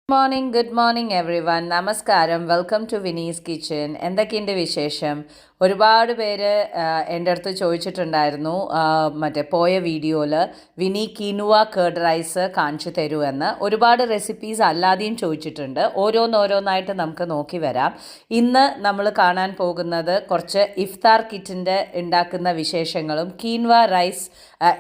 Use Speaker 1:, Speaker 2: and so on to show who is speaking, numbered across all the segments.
Speaker 1: Good morning everyone. Namaskaram. Welcome to Vinny's Kitchen. എന്തൊക്കെയുണ്ട് വിശേഷം? ഒരുപാട് പേര് എൻ്റെ അടുത്ത് ചോദിച്ചിട്ടുണ്ടായിരുന്നു മറ്റേ പോയ വീഡിയോയിൽ വിനി കിനുവ കേർഡ് റൈസ് കാണിച്ചു തരൂ എന്ന്. ഒരുപാട് റെസിപ്പീസ് അല്ലാതെയും ചോദിച്ചിട്ടുണ്ട്. ഓരോന്നായിട്ട് നമുക്ക് നോക്കി വരാം. ഇന്ന് നമ്മൾ കാണാൻ പോകുന്നത് കുറച്ച് ഇഫ്താർ കിറ്റിൻ്റെ ഉണ്ടാക്കുന്ന വിശേഷങ്ങളും കീൻവ റൈസ്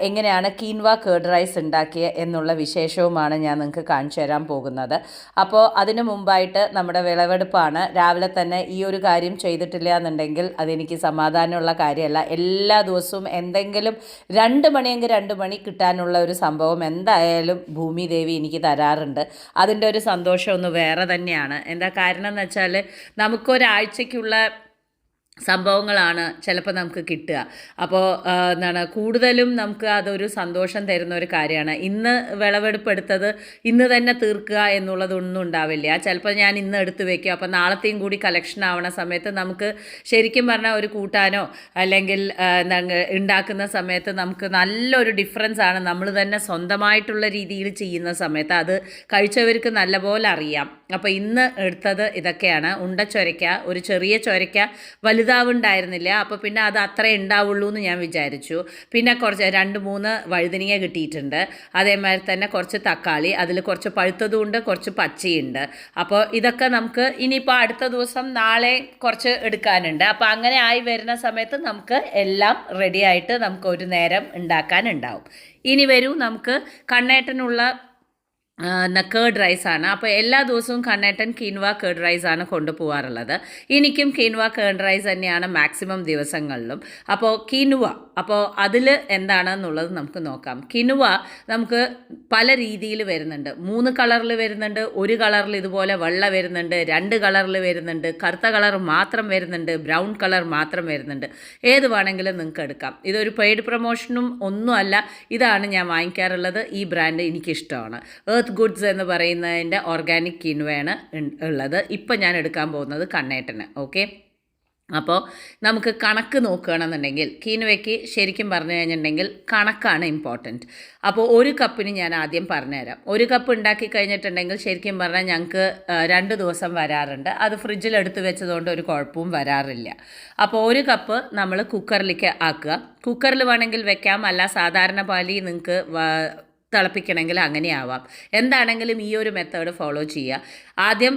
Speaker 1: എങ്ങനെയാണ് കീൻവ കേർഡ് റൈസ് ഉണ്ടാക്കിയത് എന്നുള്ള വിശേഷവുമാണ് ഞാൻ നിങ്ങൾക്ക് കാണിച്ചു തരാൻ പോകുന്നത്. അപ്പോൾ അതിനു മുമ്പായിട്ട് നമ്മുടെ വിളവെടുപ്പാണ്. രാവിലെ തന്നെ ഈ ഒരു കാര്യം ചെയ്തിട്ടില്ല എന്നുണ്ടെങ്കിൽ അതെനിക്ക് സമാധാനമുള്ള കാര്യമല്ല. എല്ലാ ദിവസവും എന്തെങ്കിലും 2 മണിയെങ്കിൽ 2 മണി കിട്ടാനുള്ള ഒരു സംഭവം എന്തായാലും ഭൂമി ദേവി എനിക്ക് തരാറുണ്ട്. അതിൻ്റെ ഒരു സന്തോഷം ഒന്ന് വേറെ തന്നെയാണ്. എന്താ കാരണം എന്ന് വെച്ചാൽ നമുക്കൊരാഴ്ചയ്ക്കുള്ള സംഭവങ്ങളാണ് ചിലപ്പോൾ നമുക്ക് കിട്ടുക. അപ്പോൾ കൂടുതലും നമുക്ക് അതൊരു സന്തോഷം തരുന്ന ഒരു കാര്യമാണ്. ഇന്ന് വിളവെടുപ്പെടുത്തത് ഇന്ന് തന്നെ തീർക്കുക എന്നുള്ളതൊന്നും ഉണ്ടാവില്ല. ചിലപ്പോൾ ഞാൻ ഇന്ന് എടുത്ത് വയ്ക്കും, അപ്പോൾ നാളത്തെയും കൂടി കളക്ഷൻ ആവണ സമയത്ത് നമുക്ക് ശരിക്കും പറഞ്ഞാൽ ഒരു കൂട്ടാനോ അല്ലെങ്കിൽ ഉണ്ടാക്കുന്ന സമയത്ത് നമുക്ക് നല്ലൊരു ഡിഫറൻസ് ആണ്. നമ്മൾ തന്നെ സ്വന്തമായിട്ടുള്ള രീതിയിൽ ചെയ്യുന്ന സമയത്ത് അത് കഴിച്ചവർക്ക് നല്ലപോലെ അറിയാം. അപ്പോൾ ഇന്ന് എടുത്തത് ഇതൊക്കെയാണ്. ഉണ്ട ചൊരയ്ക്ക, ഒരു ചെറിയ ചൊരയ്ക്ക, വലുതാവുണ്ടായിരുന്നില്ല. അപ്പോൾ പിന്നെ അത് അത്രേ ഉണ്ടാവുള്ളൂ എന്ന് ഞാൻ വിചാരിച്ചു. പിന്നെ കുറച്ച് 2-3 വഴുതനങ്ങ കിട്ടിയിട്ടുണ്ട്. അതേമാതിരി തന്നെ കുറച്ച് തക്കാളി, അതിൽ കുറച്ച് പഴുത്തതുമുണ്ട്, കുറച്ച് പച്ചയുണ്ട്. അപ്പോൾ ഇതൊക്കെ നമുക്ക് ഇനിയിപ്പോൾ അടുത്ത ദിവസം നാളെ കുറച്ച് എടുക്കാനുണ്ട്. അപ്പോൾ അങ്ങനെ ആയി വരുന്ന സമയത്ത് നമുക്ക് എല്ലാം റെഡിയായിട്ട് നമുക്ക് ഒരു നേരം ഉണ്ടാക്കാനുണ്ടാവും. ഇനി വരൂ, നമുക്ക് കണ്ണേട്ടനുള്ള കേർഡ് റൈസാണ്. അപ്പോൾ എല്ലാ ദിവസവും കണ്ണേട്ടൻ കിൻവ കേർഡ് റൈസാണ് കൊണ്ടുപോകാറുള്ളത്. എനിക്കും കിൻവ കേർഡ് റൈസ് തന്നെയാണ് മാക്സിമം ദിവസങ്ങളിലും. അപ്പോൾ കിനുവ, അപ്പോൾ അതിൽ എന്താണെന്നുള്ളത് നമുക്ക് നോക്കാം. കിനുവ നമുക്ക് പല രീതിയിൽ വരുന്നുണ്ട്. 3 കളറിൽ വരുന്നുണ്ട്, 1 കളറിൽ ഇതുപോലെ വെള്ള വരുന്നുണ്ട്, 2 കളറിൽ വരുന്നുണ്ട്, കറുത്ത കളർ മാത്രം വരുന്നുണ്ട്, ബ്രൗൺ കളർ മാത്രം വരുന്നുണ്ട്. ഏത് വേണമെങ്കിലും നിങ്ങൾക്ക് എടുക്കാം. ഇതൊരു പെയ്ഡ് പ്രൊമോഷനും ഒന്നുമല്ല. ഇതാണ് ഞാൻ വാങ്ങിക്കാറുള്ളത്. ഈ ബ്രാൻഡ് എനിക്കിഷ്ടമാണ്. ഗുഡ്സ് എന്ന് പറയുന്നതിൻ്റെ ഓർഗാനിക് കിൻവയാണ് ഉള്ളത്. ഇപ്പം ഞാൻ എടുക്കാൻ പോകുന്നത് കണ്ണേട്ടന്. ഓക്കെ, അപ്പോൾ നമുക്ക് കണക്ക് നോക്കുകയാണെന്നുണ്ടെങ്കിൽ കിനുവയ്ക്ക് ശരിക്കും പറഞ്ഞു കഴിഞ്ഞിട്ടുണ്ടെങ്കിൽ കണക്കാണ് ഇമ്പോർട്ടൻറ്റ്. അപ്പോൾ 1 കപ്പിന് ഞാൻ ആദ്യം പറഞ്ഞുതരാം. 1 കപ്പ് ഉണ്ടാക്കി കഴിഞ്ഞിട്ടുണ്ടെങ്കിൽ ശരിക്കും പറഞ്ഞാൽ ഞങ്ങൾക്ക് 2 ദിവസം വരാറുണ്ട്. അത് ഫ്രിഡ്ജിൽ എടുത്ത് വെച്ചതുകൊണ്ട് ഒരു കുഴപ്പവും വരാറില്ല. അപ്പോൾ 1 കപ്പ് നമ്മൾ കുക്കറിലേക്ക് ആക്കുക. കുക്കറിൽ വേണമെങ്കിൽ വെക്കാം, അല്ല സാധാരണ പാലി നിങ്ങൾക്ക് തിളപ്പിക്കണമെങ്കിൽ അങ്ങനെ ആവാം. എന്താണെങ്കിലും ഈ ഒരു മെത്തേഡ് ഫോളോ ചെയ്യുക. ആദ്യം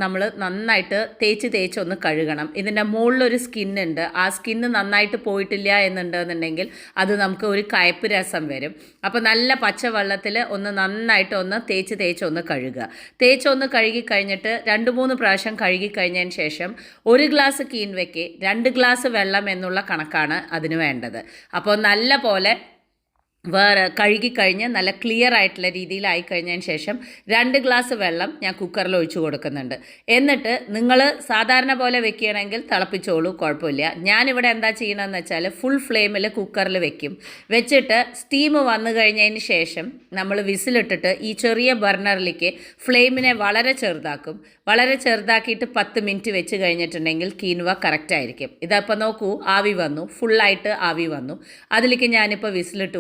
Speaker 1: നമ്മൾ നന്നായിട്ട് തേച്ച് ഒന്ന് കഴുകണം. ഇതിൻ്റെ മുകളിലൊരു സ്കിന്നുണ്ട്. ആ സ്കിന്ന് നന്നായിട്ട് പോയിട്ടില്ല എന്നുണ്ടെന്നുണ്ടെങ്കിൽ അത് നമുക്ക് ഒരു കയ്പ്പ് രസം വരും. അപ്പോൾ നല്ല പച്ചവെള്ളത്തിൽ ഒന്ന് നന്നായിട്ട് ഒന്ന് തേച്ച് കഴുകുക. ഒന്ന് കഴുകി കഴിഞ്ഞിട്ട് 2-3 പ്രാവശ്യം കഴുകി കഴിഞ്ഞതിന് ശേഷം 1 ഗ്ലാസ് കീൻവയ്ക്ക് 2 ഗ്ലാസ് വെള്ളം എന്നുള്ള കണക്കാണ് അതിന് വേണ്ടത്. അപ്പോൾ നല്ല പോലെ കഴുകിക്കഴിഞ്ഞ് നല്ല ക്ലിയർ ആയിട്ടുള്ള രീതിയിലായി കഴിഞ്ഞതിന് ശേഷം 2 ഗ്ലാസ് വെള്ളം ഞാൻ കുക്കറിൽ ഒഴിച്ചു കൊടുക്കുന്നുണ്ട്. എന്നിട്ട് നിങ്ങൾ സാധാരണ പോലെ വെക്കുകയാണെങ്കിൽ തിളപ്പിച്ചോളൂ, കുഴപ്പമില്ല. ഞാനിവിടെ എന്താ ചെയ്യണമെന്ന് വെച്ചാൽ ഫുൾ ഫ്ലെയിമിൽ കുക്കറിൽ വെച്ചിട്ട് സ്റ്റീം വന്നു കഴിഞ്ഞതിന് ശേഷം നമ്മൾ വിസിലിട്ടിട്ട് ഈ ചെറിയ ബർണറിലേക്ക് ഫ്ലെയിമിനെ വളരെ ചെറുതാക്കിയിട്ട് 10 മിനിറ്റ് വെച്ച് കഴിഞ്ഞിട്ടുണ്ടെങ്കിൽ കീനുവ കറക്റ്റായിരിക്കും. ഇതപ്പോൾ നോക്കൂ, ആവി വന്നു, ഫുള്ളായിട്ട് ആവി വന്നു. അതിലേക്ക് ഞാനിപ്പോൾ വിസിലിട്ട്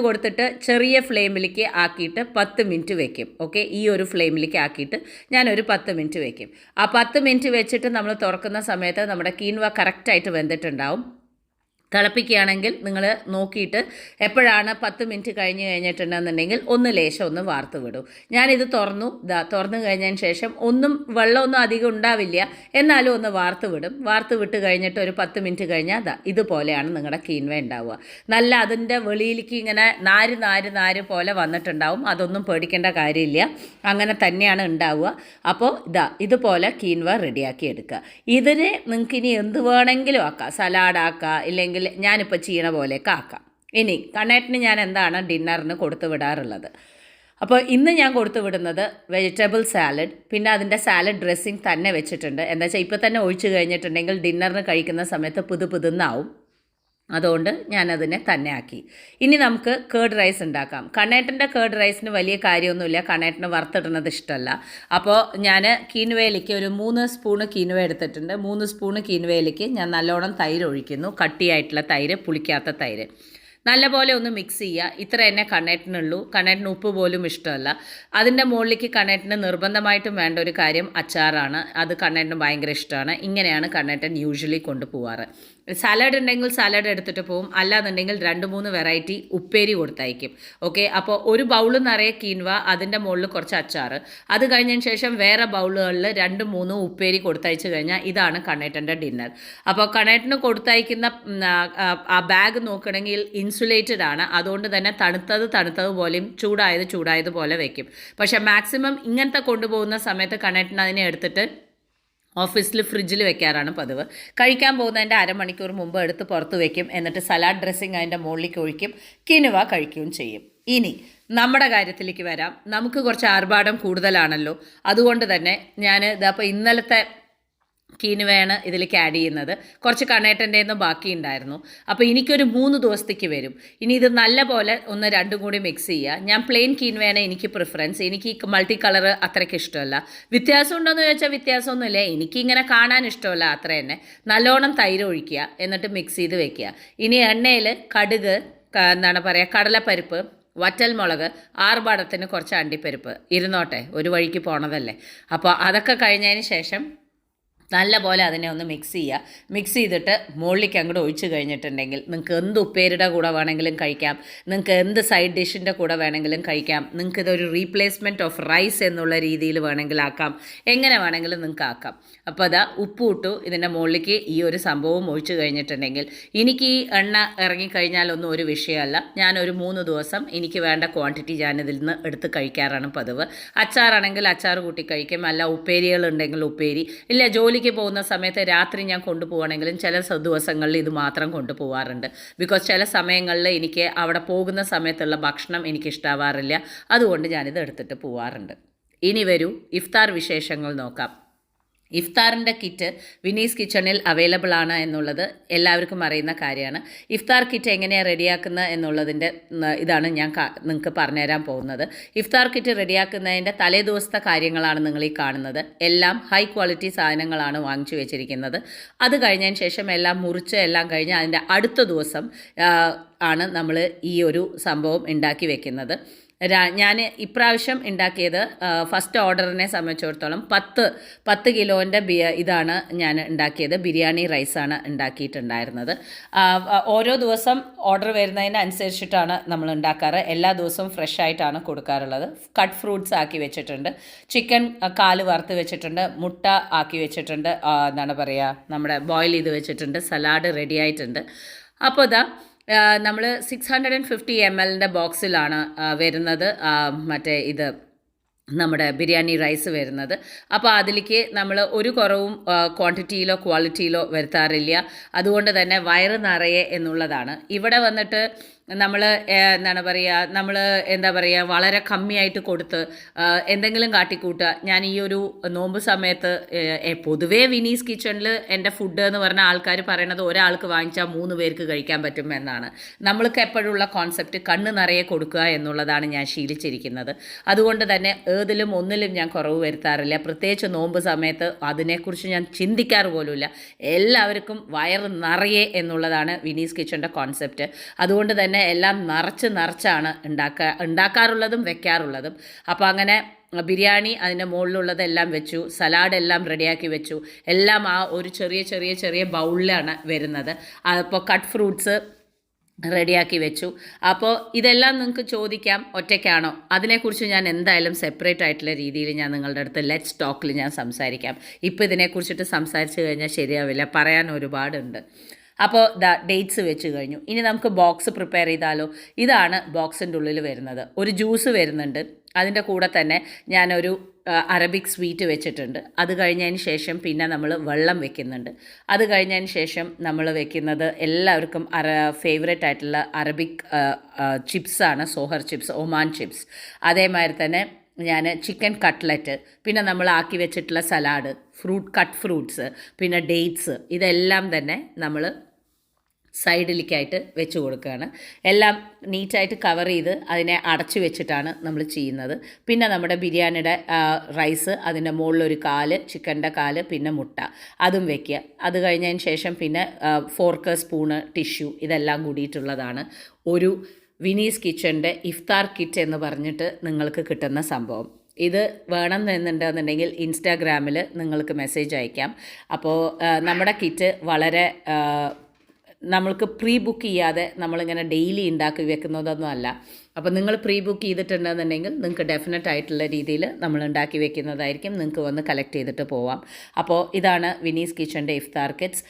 Speaker 1: കൊടുത്തിട്ട് ചെറിയ ഫ്ലെയിമിലേക്ക് ആക്കിയിട്ട് 10 മിനിറ്റ് വെക്കും. ഓക്കെ, ഈ ഒരു ഫ്ലെയിമിലേക്ക് ആക്കിയിട്ട് ഞാനൊരു 10 മിനിറ്റ് വെക്കും. ആ 10 മിനിറ്റ് വെച്ചിട്ട് നമ്മൾ തുറക്കുന്ന സമയത്ത് നമ്മുടെ കീനുവ കറക്റ്റായിട്ട് വെന്തിട്ടുണ്ടാവും. തിളപ്പിക്കുകയാണെങ്കിൽ നിങ്ങൾ നോക്കിയിട്ട് എപ്പോഴാണ് 10 മിനിറ്റ് കഴിഞ്ഞിട്ടുണ്ടെന്നുണ്ടെങ്കിൽ ലേശം ഒന്ന് വാർത്ത് വിടും. ഞാനിത് തുറന്നു കഴിഞ്ഞതിന് ശേഷം വെള്ളമൊന്നും അധികം ഉണ്ടാവില്ല, എന്നാലും ഒന്ന് വാർത്ത് വിടും. വാർത്ത് വിട്ട് കഴിഞ്ഞിട്ട് ഒരു 10 മിനിറ്റ് കഴിഞ്ഞാൽ ഇതുപോലെയാണ് നിങ്ങളുടെ കീൻവ ഉണ്ടാവുക. നല്ല അതിൻ്റെ വെളിയിലേക്ക് ഇങ്ങനെ നാര് പോലെ വന്നിട്ടുണ്ടാവും. അതൊന്നും പേടിക്കേണ്ട കാര്യമില്ല, അങ്ങനെ തന്നെയാണ് ഉണ്ടാവുക. അപ്പോൾ ഇതുപോലെ കീൻവ റെഡിയാക്കി എടുക്കുക. ഇതിന് നിങ്ങൾക്ക് ഇനി എന്ത് വേണമെങ്കിലും ആക്കാം, സലാഡാക്കാം, ഇല്ലെങ്കിൽ ഞാനിപ്പോൾ ചെയ്യണ പോലെയൊക്കെ ആക്കാം. ഇനി കണ്ണേട്ടന് ഞാൻ എന്താണ് ഡിന്നറിന് കൊടുത്തു വിടാറുള്ളത്? അപ്പോൾ ഇന്ന് ഞാൻ കൊടുത്തു വിടുന്നത് വെജിറ്റബിൾ സാലഡ്, പിന്നെ അതിൻ്റെ സാലഡ് ഡ്രസ്സിങ് തന്നെ വെച്ചിട്ടുണ്ട്. എന്താ വെച്ചാൽ ഇപ്പോൾ തന്നെ ഒഴിച്ചു കഴിഞ്ഞിട്ടുണ്ടെങ്കിൽ ഡിന്നറിന് കഴിക്കുന്ന സമയത്ത് പുതുന്നാവും. അതുകൊണ്ട് ഞാനതിനെ തന്നെ ആക്കി. ഇനി നമുക്ക് കേർഡ് റൈസ് ഉണ്ടാക്കാം. കണ്ണേട്ടൻ്റെ കേർഡ് റൈസിന് വലിയ കാര്യമൊന്നുമില്ല, കണ്ണേട്ടന് വറുത്തിടുന്നത് ഇഷ്ടമല്ല. അപ്പോൾ ഞാൻ കീനുവയിലേക്ക് ഒരു 3 സ്പൂണ് കീനുവ എടുത്തിട്ടുണ്ട്. 3 സ്പൂണ് കീനുവയിലേക്ക് ഞാൻ നല്ലോണം തൈര് ഒഴിക്കുന്നു. കട്ടിയായിട്ടുള്ള തൈര്, പുളിക്കാത്ത തൈര്. നല്ലപോലെ ഒന്ന് മിക്സ് ചെയ്യുക. ഇത്ര തന്നെ കണ്ണേട്ടനുള്ളൂ. കണ്ണേട്ടന് ഉപ്പ് പോലും ഇഷ്ടമല്ല. അതിൻ്റെ മുകളിലേക്ക് കണ്ണേട്ടന് നിർബന്ധമായിട്ടും വേണ്ട ഒരു കാര്യം അച്ചാറാണ്. അത് കണ്ണേട്ടന് ഭയങ്കര ഇഷ്ടമാണ്. ഇങ്ങനെയാണ് കണ്ണേട്ടൻ യൂഷ്വലി കൊണ്ടുപോവാറ്. സാലഡ് ഉണ്ടെങ്കിൽ സാലഡ് എടുത്തിട്ട് പോകും, അല്ലാന്നുണ്ടെങ്കിൽ 2-3 വെറൈറ്റി ഉപ്പേരി കൊടുത്തയക്കും. ഓക്കെ, അപ്പോൾ ഒരു ബൗള് നിറയെ കീൻവ, അതിൻ്റെ മുകളിൽ കുറച്ച് അച്ചാർ, അത് കഴിഞ്ഞതിന് ശേഷം വേറെ ബൗളുകളിൽ 2-3 ഉപ്പേരി കൊടുത്തയച്ച് കഴിഞ്ഞാൽ ഇതാണ് കണ്ണേട്ടൻ്റെ ഡിന്നർ. അപ്പോൾ കണ്ണേട്ടന് കൊടുത്തയക്കുന്ന ആ ബാഗ് നോക്കണമെങ്കിൽ ഇൻസുലേറ്റഡ് ആണ്. അതുകൊണ്ട് തന്നെ തണുത്തത് പോലെയും ചൂടായത് പോലെ വെക്കും. പക്ഷേ മാക്സിമം ഇങ്ങനത്തെ കൊണ്ടുപോകുന്ന സമയത്ത് കണ്ണേട്ടൻ അതിനെ എടുത്തിട്ട് ഓഫീസിൽ ഫ്രിഡ്ജിൽ വെക്കാറാണ് പതിവ്. കഴിക്കാൻ പോകുന്നതിൻ്റെ അരമണിക്കൂർ മുമ്പ് എടുത്ത് പുറത്ത് വയ്ക്കും. എന്നിട്ട് സലാഡ് ഡ്രസ്സിങ് അതിൻ്റെ മുകളിലേക്ക് ഒഴിക്കും, കിനുവ കഴിക്കുകയും ചെയ്യും. ഇനി നമ്മുടെ കാര്യത്തിലേക്ക് വരാം. നമുക്ക് കുറച്ച് ആർഭാടം കൂടുതലാണല്ലോ. അതുകൊണ്ട് തന്നെ ഞാൻ ഇതപ്പോൾ ഇന്നലത്തെ കീനുവയാണ് ഇതിലേക്ക് ആഡ് ചെയ്യുന്നത്. കുറച്ച് കണ്ണേട്ടൻ്റെ നിന്ന് ബാക്കിയുണ്ടായിരുന്നു. അപ്പോൾ എനിക്കൊരു 3 ദിവസത്തേക്ക് വരും. ഇനി ഇത് നല്ല പോലെ ഒന്ന് രണ്ടും കൂടി മിക്സ് ചെയ്യുക. ഞാൻ പ്ലെയിൻ കീനുവയാണ് എനിക്ക് പ്രിഫറൻസ്. എനിക്ക് ഈ മൾട്ടി കളർ അത്രയ്ക്ക് ഇഷ്ടമല്ല. വ്യത്യാസം ഉണ്ടോയെന്ന് ചോദിച്ചാൽ വ്യത്യാസമൊന്നുമില്ല. എനിക്കിങ്ങനെ കാണാൻ ഇഷ്ടമല്ല, അത്ര തന്നെ. നല്ലോണം തൈര് ഒഴിക്കുക, എന്നിട്ട് മിക്സ് ചെയ്ത് വെക്കുക. ഇനി എണ്ണയിൽ കടുക്, എന്താണ് പറയുക, കടലപ്പരിപ്പ്, വറ്റൽമുളക്, ആർഭാടത്തിന് കുറച്ച് അണ്ടിപ്പരിപ്പ് ഇരുന്നോട്ടെ, ഒരു വഴിക്ക് പോണതല്ലേ. അപ്പോൾ അതൊക്കെ കഴിഞ്ഞതിന് ശേഷം നല്ല പോലെ അതിനെ ഒന്ന് മിക്സ് ചെയ്യുക. മിക്സ് ചെയ്തിട്ട് മുകളിലേക്ക് അങ്ങോട്ട് ഒഴിച്ച് കഴിഞ്ഞിട്ടുണ്ടെങ്കിൽ നിങ്ങൾക്ക് എന്ത് ഉപ്പേരിയുടെ കൂടെ വേണമെങ്കിലും കഴിക്കാം, നിങ്ങൾക്ക് എന്ത് സൈഡ് ഡിഷിൻ്റെ കൂടെ വേണമെങ്കിലും കഴിക്കാം, നിങ്ങൾക്ക് ഇതൊരു റീപ്ലേസ്മെൻറ്റ് ഓഫ് റൈസ് എന്നുള്ള രീതിയിൽ വേണമെങ്കിൽ ആക്കാം, എങ്ങനെ വേണമെങ്കിലും നിങ്ങൾക്ക് ആക്കാം. അപ്പോൾ അതാ ഉപ്പ് ഇട്ടു, ഇതിൻ്റെ മുകളിലേക്ക് ഈ ഒരു സംഭവം ഒഴിച്ച് കഴിഞ്ഞിട്ടുണ്ടെങ്കിൽ എനിക്ക് ഈ എണ്ണ ഇറങ്ങിക്കഴിഞ്ഞാലൊന്നും ഒരു വിഷയമല്ല. ഞാനൊരു 3 ദിവസം എനിക്ക് വേണ്ട ക്വാണ്ടിറ്റി ഞാനിതിൽ നിന്ന് എടുത്ത് കഴിക്കാറാണ് പതിവ്. അച്ചാറാണെങ്കിൽ അച്ചാർ കൂട്ടി കഴിക്കും, അല്ല ഉപ്പേരികളുണ്ടെങ്കിൽ ഉപ്പേരി, ഇല്ല ജോലിക്ക് പോകുന്ന സമയത്ത് രാത്രി ഞാൻ കൊണ്ടുപോവുകയാണെങ്കിലും ചില ദിവസങ്ങളിൽ ഇത് മാത്രം കൊണ്ടുപോകാറുണ്ട്. ബിക്കോസ് ചില സമയങ്ങളിൽ എനിക്ക് അവിടെ പോകുന്ന സമയത്തുള്ള ഭക്ഷണം എനിക്ക് ഇഷ്ടാവാറില്ല. അതുകൊണ്ട് ഞാനിത് എടുത്തിട്ട് പോവാറുണ്ട്. ഇനി വരൂ ഇഫ്താർ വിശേഷങ്ങൾ നോക്കാം. ഇഫ്താറിൻ്റെ കിറ്റ് വിനീസ് കിച്ചണിൽ അവൈലബിൾ ആണ് എന്നുള്ളത് എല്ലാവർക്കും അറിയുന്ന കാര്യമാണ്. ഇഫ്താർ കിറ്റ് എങ്ങനെയാണ് റെഡിയാക്കുന്നത് എന്നുള്ളതിൻ്റെ ഇതാണ് ഞാൻ നിങ്ങൾക്ക് പറഞ്ഞുതരാൻ പോകുന്നത്. ഇഫ്താർ കിറ്റ് റെഡിയാക്കുന്നതിൻ്റെ തലേ ദിവസത്തെ കാര്യങ്ങളാണ് നിങ്ങൾ ഈ കാണുന്നത്. എല്ലാം ഹൈ ക്വാളിറ്റി സാധനങ്ങളാണ് വാങ്ങിച്ചു വെച്ചിരിക്കുന്നത്. അത് കഴിഞ്ഞതിന് ശേഷം എല്ലാം മുറിച്ച് എല്ലാം കഴിഞ്ഞ് അതിൻ്റെ അടുത്ത ദിവസം ആണ് നമ്മൾ ഈ ഒരു സംഭവം ഉണ്ടാക്കി വെക്കുന്നത്. ഞാൻ ഇപ്രാവശ്യം ഉണ്ടാക്കിയത് ഫസ്റ്റ് ഓർഡറിനെ സംബന്ധിച്ചിടത്തോളം 10 കിലോൻ്റെ ഇതാണ് ഞാൻ ഉണ്ടാക്കിയത്. ബിരിയാണി റൈസാണ് ഉണ്ടാക്കിയിട്ടുണ്ടായിരുന്നത്. ഓരോ ദിവസം ഓർഡർ വരുന്നതിനനുസരിച്ചിട്ടാണ് നമ്മൾ ഉണ്ടാക്കാറ്. എല്ലാ ദിവസവും ഫ്രഷ് ആയിട്ടാണ് കൊടുക്കാറുള്ളത്. കട്ട് ഫ്രൂട്ട്സ് ആക്കി വെച്ചിട്ടുണ്ട്, ചിക്കൻ കാല് വറുത്ത് വെച്ചിട്ടുണ്ട്, മുട്ട ആക്കി വെച്ചിട്ടുണ്ട്, എന്താണ് പറയുക, നമ്മുടെ ബോയിൽ ചെയ്ത് വെച്ചിട്ടുണ്ട്, സലാഡ് റെഡി ആയിട്ടുണ്ട്. അപ്പോൾ ഇതാ നമ്മൾ 650 ml ബോക്സിലാണ് വരുന്നത് മറ്റേ ഇത് നമ്മുടെ ബിരിയാണി റൈസ് വരുന്നത്. അപ്പോൾ അതിലേക്ക് നമ്മൾ ഒരു കുറവും ക്വാണ്ടിറ്റിയിലോ ക്വാളിറ്റിയിലോ വരുത്താറില്ല. അതുകൊണ്ട് തന്നെ വയറ് നിറയെ എന്നുള്ളതാണ്. ഇവിടെ വന്നിട്ട് നമ്മൾ എന്താ പറയുക വളരെ കമ്മിയായിട്ട് കൊടുത്ത് എന്തെങ്കിലും കാട്ടിക്കൂട്ടുക. ഞാൻ ഈ ഒരു നോമ്പ് സമയത്ത് പൊതുവേ വിനീസ് കിച്ചണിൽ എൻ്റെ ഫുഡ് എന്ന് പറഞ്ഞാൽ ആൾക്കാർ പറയണത് ഒരാൾക്ക് വാങ്ങിച്ചാൽ 3 പേർക്ക് കഴിക്കാൻ പറ്റും എന്നാണ്. നമ്മൾക്ക് എപ്പോഴുള്ള കോൺസെപ്റ്റ് കണ്ണ് നിറയെ കൊടുക്കുക എന്നുള്ളതാണ് ഞാൻ ശീലിച്ചിരിക്കുന്നത്. അതുകൊണ്ട് തന്നെ ഏതിലും ഒന്നിലും ഞാൻ കുറവ് വരുത്താറില്ല. പ്രത്യേകിച്ച് നോമ്പ് സമയത്ത് അതിനെക്കുറിച്ച് ഞാൻ ചിന്തിക്കാറ് പോലുമില്ല. എല്ലാവർക്കും വയറ് നിറയെ എന്നുള്ളതാണ് വിനീസ് കിച്ചണിൻ്റെ കോൺസെപ്റ്റ്. അതുകൊണ്ട് തന്നെ എല്ലാം നിറച്ചാണ് ഉണ്ടാക്കാറുള്ളതും വെക്കാറുള്ളതും. അപ്പോൾ അങ്ങനെ ബിരിയാണി അതിൻ്റെ മുകളിലുള്ളതെല്ലാം വെച്ചു, സലാഡ് എല്ലാം റെഡിയാക്കി വെച്ചു. എല്ലാം ആ ഒരു ചെറിയ ബൗളിലാണ് വരുന്നത്. അപ്പോൾ കട്ട് ഫ്രൂട്ട്സ് റെഡിയാക്കി വെച്ചു. അപ്പോൾ ഇതെല്ലാം നിങ്ങൾക്ക് ചോദിക്കാം ഒറ്റയ്ക്കാണോ, അതിനെക്കുറിച്ച് ഞാൻ എന്തായാലും സെപ്പറേറ്റ് ആയിട്ടുള്ള രീതിയിൽ ഞാൻ നിങ്ങളുടെ അടുത്ത് ലെറ്റ്സ് ടോക്കിൽ ഞാൻ സംസാരിക്കാം. ഇപ്പോൾ ഇതിനെക്കുറിച്ചിട്ട് സംസാരിച്ച് കഴിഞ്ഞാൽ ശരിയാവില്ല, പറയാൻ ഒരുപാടുണ്ട്. അപ്പോൾ ഡേറ്റ്സ് വെച്ച് കഴിഞ്ഞു. ഇനി നമുക്ക് ബോക്സ് പ്രിപ്പയർ ചെയ്താലോ. ഇതാണ് ബോക്സിൻ്റെ ഉള്ളിൽ വരുന്നത്. ഒരു ജ്യൂസ് വരുന്നുണ്ട്, അതിൻ്റെ കൂടെ തന്നെ ഞാനൊരു അറബിക് സ്വീറ്റ് വെച്ചിട്ടുണ്ട്. അത് കഴിഞ്ഞതിന് ശേഷം പിന്നെ നമ്മൾ വെള്ളം വെക്കുന്നുണ്ട്. അത് കഴിഞ്ഞതിന് ശേഷം നമ്മൾ വെക്കുന്നത് എല്ലാവർക്കും ഫേവറേറ്റ് ആയിട്ടുള്ള അറബിക് ചിപ്സാണ്, സോഹർ ചിപ്സ്, ഒമാൻ ചിപ്സ്. അതേമാതിരി തന്നെ ഞാൻ ചിക്കൻ കട്ട്ലറ്റ്, പിന്നെ നമ്മൾ ആക്കി വെച്ചിട്ടുള്ള സലാഡ്, കട്ട് ഫ്രൂട്ട്സ്, പിന്നെ ഡേറ്റ്സ്, ഇതെല്ലാം തന്നെ നമ്മൾ സൈഡിലേക്കായിട്ട് വെച്ച് കൊടുക്കുകയാണ്. എല്ലാം നീറ്റായിട്ട് കവർ ചെയ്ത് അതിനെ അടച്ചു വെച്ചിട്ടാണ് നമ്മൾ ചെയ്യുന്നത്. പിന്നെ നമ്മുടെ ബിരിയാണിയുടെ റൈസ്, അതിൻ്റെ മുകളിലൊരു കാല്, ചിക്കൻ്റെ കാല്, പിന്നെ മുട്ട അതും വെക്കുക. അത് കഴിഞ്ഞതിന് ശേഷം പിന്നെ ഫോർക്ക്, സ്പൂണ്, ടിഷ്യൂ ഇതെല്ലാം കൂടിയിട്ടുള്ളതാണ് ഒരു വിനീസ് കിച്ചൻ്റെ ഇഫ്താർ കിറ്റ് എന്ന് പറഞ്ഞിട്ട് നിങ്ങൾക്ക് കിട്ടുന്ന സംഭവം. ഇത് വേണം എന്നുണ്ടെന്നുണ്ടെങ്കിൽ ഇൻസ്റ്റാഗ്രാമിൽ നിങ്ങൾക്ക് മെസ്സേജ് അയക്കാം. അപ്പോൾ നമ്മുടെ കിറ്റ് വളരെ നമ്മൾക്ക് പ്രീ ബുക്ക് ചെയ്യാതെ നമ്മളിങ്ങനെ ഡെയിലി ഉണ്ടാക്കി വെക്കുന്നതൊന്നും അല്ല. അപ്പോൾ നിങ്ങൾ പ്രീ ബുക്ക് ചെയ്തിട്ടുണ്ടെന്നുണ്ടെങ്കിൽ നിങ്ങൾക്ക് ഡെഫിനറ്റ് ആയിട്ടുള്ള രീതിയിൽ നമ്മൾ ഉണ്ടാക്കി വെക്കുന്നതായിരിക്കും. നിങ്ങൾക്ക് വന്ന് കളക്ട് ചെയ്തിട്ട് പോവാം. അപ്പോൾ ഇതാണ് വിനീസ് കിച്ചൻ്റെ ഇഫ്താർ കിറ്റ്സ്.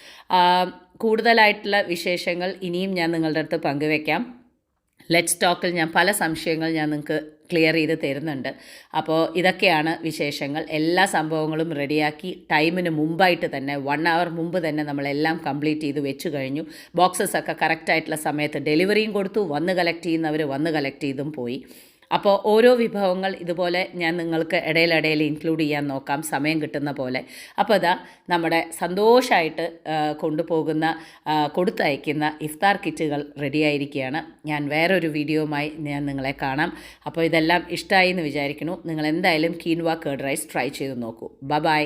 Speaker 1: കൂടുതലായിട്ടുള്ള വിശേഷങ്ങൾ ഇനിയും ഞാൻ നിങ്ങളുടെ അടുത്ത് പങ്കുവെക്കാം. ലെറ്റ്സ് ടോക്കിൽ ഞാൻ പല സംശയങ്ങൾ ഞാൻ നിങ്ങൾക്ക് ക്ലിയർ ചെയ്ത് തരുന്നുണ്ട്. അപ്പോൾ ഇതൊക്കെയാണ് വിശേഷങ്ങൾ. എല്ലാ സംഭവങ്ങളും റെഡിയാക്കി ടൈമിന് മുമ്പായിട്ട് തന്നെ 1 hour മുമ്പ് തന്നെ നമ്മളെല്ലാം കംപ്ലീറ്റ് ചെയ്ത് വെച്ച് കഴിഞ്ഞു. ബോക്സസൊക്കെ കറക്റ്റായിട്ടുള്ള സമയത്ത് ഡെലിവറിയും കൊടുത്തു. വന്ന് കളക്ട് ചെയ്യുന്നവർ വന്ന് കളക്ട് ചെയ്തും പോയി. അപ്പോൾ ഓരോ വിഭവങ്ങൾ ഇതുപോലെ ഞാൻ നിങ്ങൾക്ക് ഇടയിലിടയിൽ ഇൻക്ലൂഡ് ചെയ്യാൻ നോക്കാം, സമയം കിട്ടുന്ന പോലെ. അപ്പോൾ ഇതാ നമ്മുടെ സന്തോഷമായിട്ട് കൊണ്ടുപോകുന്ന കൊടുത്തയക്കുന്ന ഇഫ്താർ കിറ്റുകൾ റെഡിയായിരിക്കുകയാണ്. ഞാൻ വേറൊരു വീഡിയോയുമായി ഞാൻ നിങ്ങളെ കാണാം. അപ്പോൾ ഇതെല്ലാം ഇഷ്ടമായി എന്ന് വിചാരിക്കുന്നു. നിങ്ങൾ എന്തായാലും കീൻവ കേർഡ് റൈസ് ട്രൈ ചെയ്ത് നോക്കൂ. ബൈ.